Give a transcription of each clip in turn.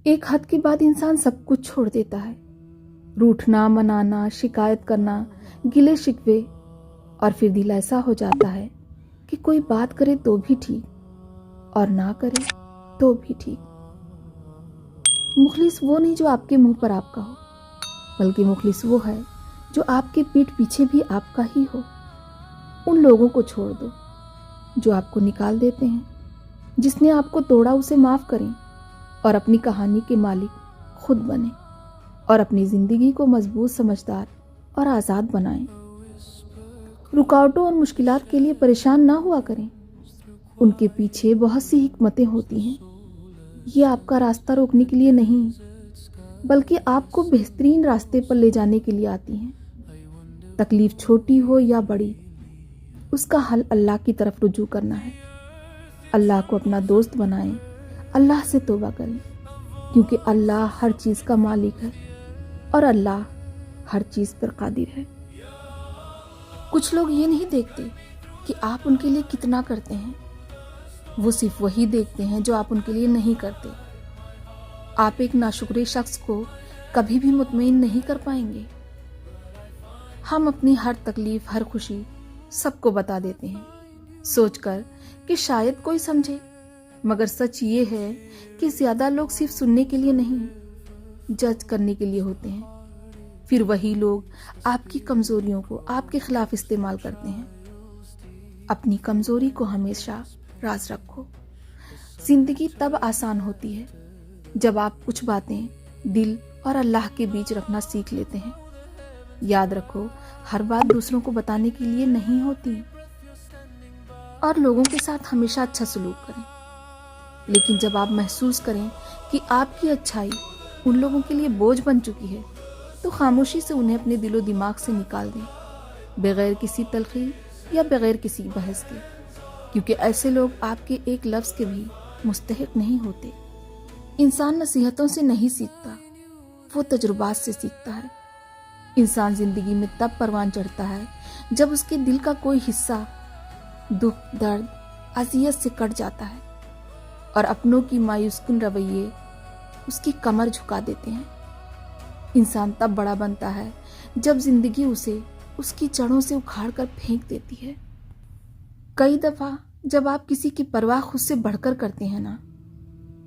ایک حد کے بعد انسان سب کچھ چھوڑ دیتا ہے، روٹھنا، منانا، شکایت کرنا، گلے شکوے، اور پھر دل ایسا ہو جاتا ہے کہ کوئی بات کرے تو بھی ٹھیک اور نہ کرے تو بھی ٹھیک۔ مخلص وہ نہیں جو آپ کے منہ پر آپ کا ہو، بلکہ مخلص وہ ہے جو آپ کے پیٹھ پیچھے بھی آپ کا ہی ہو۔ ان لوگوں کو چھوڑ دو جو آپ کو نکال دیتے ہیں۔ جس نے آپ کو توڑا اسے معاف کریں اور اپنی کہانی کے مالک خود بنیں اور اپنی زندگی کو مضبوط، سمجھدار اور آزاد بنائیں۔ رکاوٹوں اور مشکلات کے لیے پریشان نہ ہوا کریں، ان کے پیچھے بہت سی حکمتیں ہوتی ہیں۔ یہ آپ کا راستہ روکنے کے لیے نہیں، بلکہ آپ کو بہترین راستے پر لے جانے کے لیے آتی ہیں۔ تکلیف چھوٹی ہو یا بڑی، اس کا حل اللہ کی طرف رجوع کرنا ہے۔ اللہ کو اپنا دوست بنائیں، اللہ سے توبہ کریں، کیونکہ اللہ ہر چیز کا مالک ہے اور اللہ ہر چیز پر قادر ہے۔ کچھ لوگ یہ نہیں دیکھتے کہ آپ ان کے لیے کتنا کرتے ہیں، وہ صرف وہی دیکھتے ہیں جو آپ ان کے لیے نہیں کرتے۔ آپ ایک ناشکرے شخص کو کبھی بھی مطمئن نہیں کر پائیں گے۔ ہم اپنی ہر تکلیف، ہر خوشی سب کو بتا دیتے ہیں، سوچ کر کہ شاید کوئی سمجھے، مگر سچ یہ ہے کہ زیادہ لوگ صرف سننے کے لیے نہیں، جج کرنے کے لیے ہوتے ہیں۔ پھر وہی لوگ آپ کی کمزوریوں کو آپ کے خلاف استعمال کرتے ہیں۔ اپنی کمزوری کو ہمیشہ راز رکھو۔ زندگی تب آسان ہوتی ہے جب آپ کچھ باتیں دل اور اللہ کے بیچ رکھنا سیکھ لیتے ہیں۔ یاد رکھو، ہر بات دوسروں کو بتانے کے لیے نہیں ہوتی، اور لوگوں کے ساتھ ہمیشہ اچھا سلوک کریں، لیکن جب آپ محسوس کریں کہ آپ کی اچھائی ان لوگوں کے لیے بوجھ بن چکی ہے تو خاموشی سے انہیں اپنے دل و دماغ سے نکال دیں، بغیر کسی تلخی یا بغیر کسی بحث کے، کیونکہ ایسے لوگ آپ کے ایک لفظ کے بھی مستحق نہیں ہوتے۔ انسان نصیحتوں سے نہیں سیکھتا، وہ تجربات سے سیکھتا ہے۔ انسان زندگی میں تب پروان چڑھتا ہے جب اس کے دل کا کوئی حصہ دکھ، درد، اذیت سے کٹ جاتا ہے، اور اپنوں کی مایوس کن رویے اس کی کمر جھکا دیتے ہیں۔ انسان تب بڑا بنتا ہے جب زندگی اسے اس کی جڑوں سے اکھاڑ کر پھینک دیتی ہے۔ کئی دفعہ جب آپ کسی کی پرواہ خود سے بڑھ کر کرتے ہیں نا،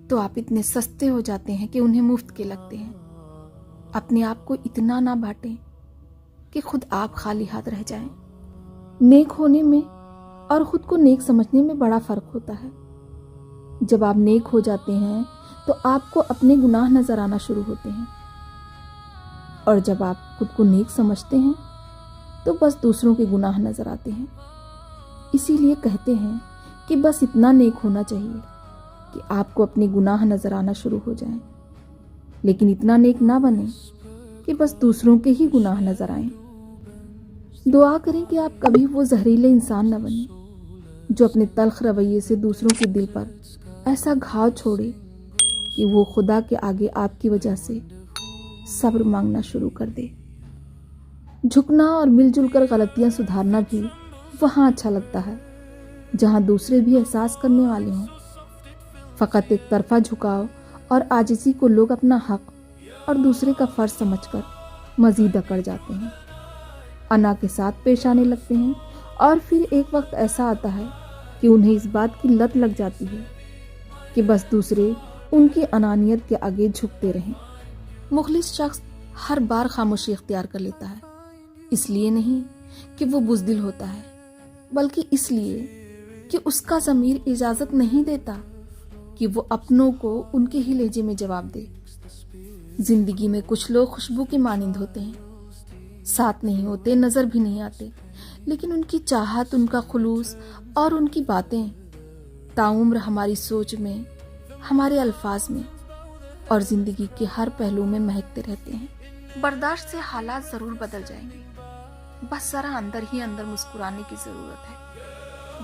تو آپ اتنے سستے ہو جاتے ہیں کہ انہیں مفت کے لگتے ہیں۔ اپنے آپ کو اتنا نہ بانٹیں کہ خود آپ خالی ہاتھ رہ جائیں۔ نیک ہونے میں اور خود کو نیک سمجھنے میں بڑا فرق ہوتا ہے۔ جب آپ نیک ہو جاتے ہیں تو آپ کو اپنے گناہ نظر آنا شروع ہوتے ہیں، اور جب آپ خود کو نیک سمجھتے ہیں تو بس دوسروں کے گناہ نظر آتے ہیں۔ اسی لیے کہتے ہیں کہ بس اتنا نیک ہونا چاہیے کہ آپ کو اپنے گناہ نظر آنا شروع ہو جائیں، لیکن اتنا نیک نہ بنیں کہ بس دوسروں کے ہی گناہ نظر آئیں۔ دعا کریں کہ آپ کبھی وہ زہریلے انسان نہ بنیں جو اپنے تلخ رویے سے دوسروں کے دل پر ایسا گھاؤ چھوڑے کہ وہ خدا کے آگے آپ کی وجہ سے صبر مانگنا شروع کر دے۔ جھکنا اور مل جل کر غلطیاں سدھارنا بھی وہاں اچھا لگتا ہے جہاں دوسرے بھی احساس کرنے والے ہوں۔ فقط ایک طرفہ جھکاؤ اور عاجزی کو لوگ اپنا حق اور دوسرے کا فرض سمجھ کر مزید اکڑ جاتے ہیں، انا کے ساتھ پیش آنے لگتے ہیں، اور پھر ایک وقت ایسا آتا ہے کہ انہیں اس بات کی لت لگ جاتی ہے کہ بس دوسرے ان کی انانیت کے آگے جھکتے رہیں۔ مخلص شخص ہر بار خاموشی اختیار کر لیتا ہے، اس لیے نہیں کہ وہ بزدل ہوتا ہے، بلکہ اس لیے کہ اس کا ضمیر اجازت نہیں دیتا کہ وہ اپنوں کو ان کے ہی لہجے میں جواب دے۔ زندگی میں کچھ لوگ خوشبو کے مانند ہوتے ہیں، ساتھ نہیں ہوتے، نظر بھی نہیں آتے، لیکن ان کی چاہت، ان کا خلوص اور ان کی باتیں تاعمر ہماری سوچ میں، ہمارے الفاظ میں اور زندگی کے ہر پہلو میں مہکتے رہتے ہیں۔ برداشت سے حالات ضرور بدل جائیں گے، بس ذرا اندر ہی اندر مسکرانے کی ضرورت ہے۔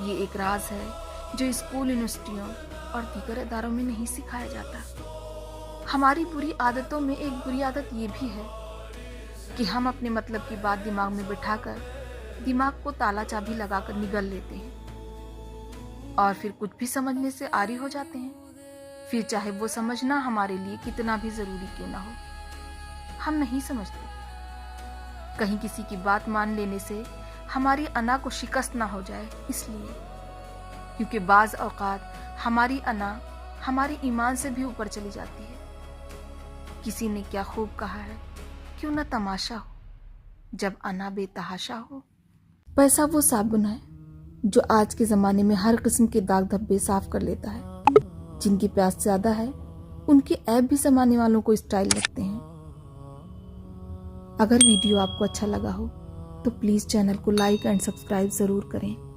یہ ایک راز ہے جو اسکول، یونیورسٹیوں اور دیگر اداروں میں نہیں سکھایا جاتا۔ ہماری بری عادتوں میں ایک بری عادت یہ بھی ہے کہ ہم اپنے مطلب کی بات دماغ میں بٹھا کر دماغ کو تالا چابی لگا کر نگل لیتے ہیں، اور پھر کچھ بھی سمجھنے سے عاری ہو جاتے ہیں۔ پھر چاہے وہ سمجھنا ہمارے لیے کتنا بھی ضروری کیوں نہ ہو۔ ہم نہیں سمجھتے، کہیں کسی کی بات مان لینے سے ہماری انا کو شکست نہ ہو جائے، اس لیے کیونکہ بعض اوقات ہماری انا ہماری ایمان سے بھی اوپر چلی جاتی ہے۔ کسی نے کیا خوب کہا ہے، کیوں نہ تماشا ہو جب انا بے تحاشا ہو۔ پیسہ وہ صابن ہے جو آج کے زمانے میں ہر قسم کے داغ دھبے صاف کر لیتا ہے۔ جن کی پیاس زیادہ ہے ان کے عیب بھی سمانے والوں کو اسٹائل لگتے ہیں۔ اگر ویڈیو آپ کو اچھا لگا ہو تو پلیز چینل کو لائک اینڈ سبسکرائب ضرور کریں۔